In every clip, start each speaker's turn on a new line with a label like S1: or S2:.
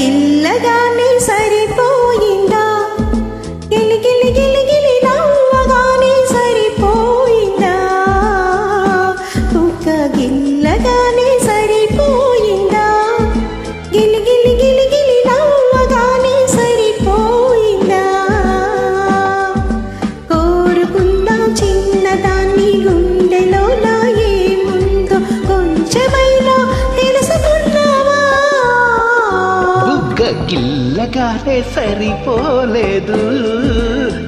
S1: గిల్లగానే సరిపోయిందా గిలి గిలి గిలి గిలి నవ్వగానే సరిపోయిందా బుగ్గ గిల్లగానే సరిపోయిందా గిలి గిలి గిలి గిలి నవ్వగానే సరిపోయిందా కోరుకుందాం చిన్నదాన్ని గుండెలో నా ఏముందో కొంచెమైనా తెలుసుకున్నావా
S2: బుగ్గ గిల్లగానే సరిపోలేదు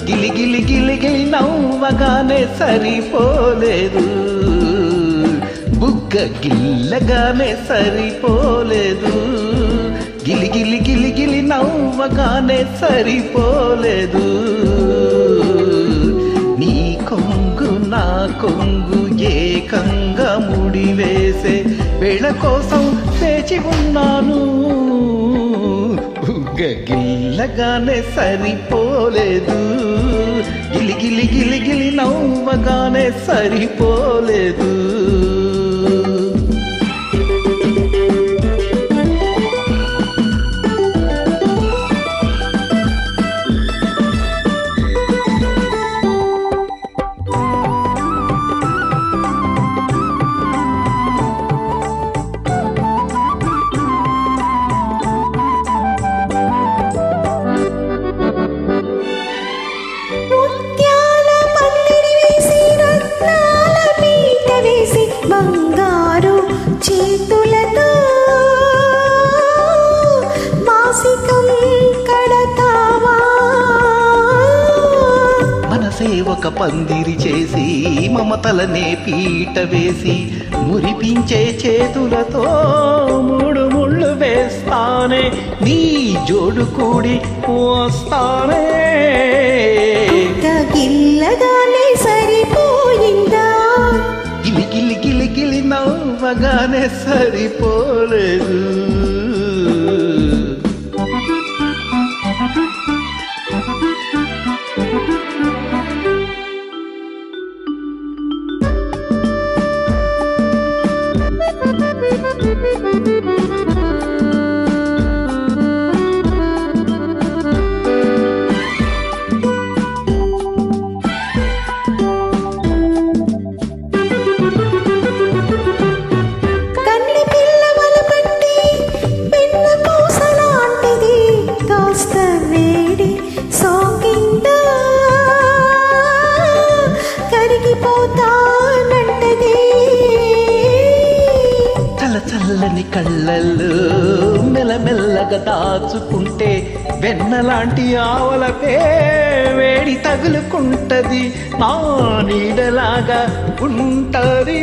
S2: గిలి గిలి గిలి గిలి నవ్వగానే సరిపోలేదు బుగ్గ గిల్లగానే సరిపోలేదు గిలి గిలి గిలి గిలి నవ్వగానే సరిపోలేదు నీ కొంగు నా కొంగు ఏకంగా ముడివేసే వేళ కోసం వేచి ఉన్నాను బుగ్గ గిల్లగానే సరిపోలేదు గిలి గిలి గిలి గిలి నవ్వగానే సరిపోలేదు
S1: బంగారు చేతులతో మాసికం కడతావా
S2: మనసే ఒక పందిరి చేసి మమతలనే పీట వేసి మురిపించే చేతులతో మూడు ముళ్ళు వేస్తానే నీ జోడు కూడి వస్తానే
S1: గిల్లగానే సరిపోయిందా
S2: గిలి గిలి గిలి గిలి నవ్వగానే సరిపోలేదు చల్లని కళ్ళల్లో మెల్లమెల్లగా దాచుకుంటే వెన్నలాంటి ఆవలపే వేడి తగులుకుంటది నా నీడలాగా ఉంటది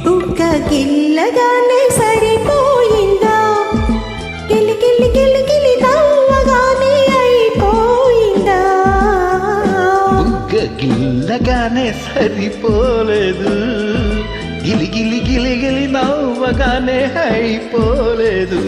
S1: బుగ్గ గిల్లగానే సరిపోయిందా గిలి గిలి గిలి గిలి నవ్వగానే అయిపోయిందా
S2: బుగ్గ గిల్లగానే సరిపోలేదు గిలి గిలి గిలి గిలి నవ్వగానే అయిపోలేదు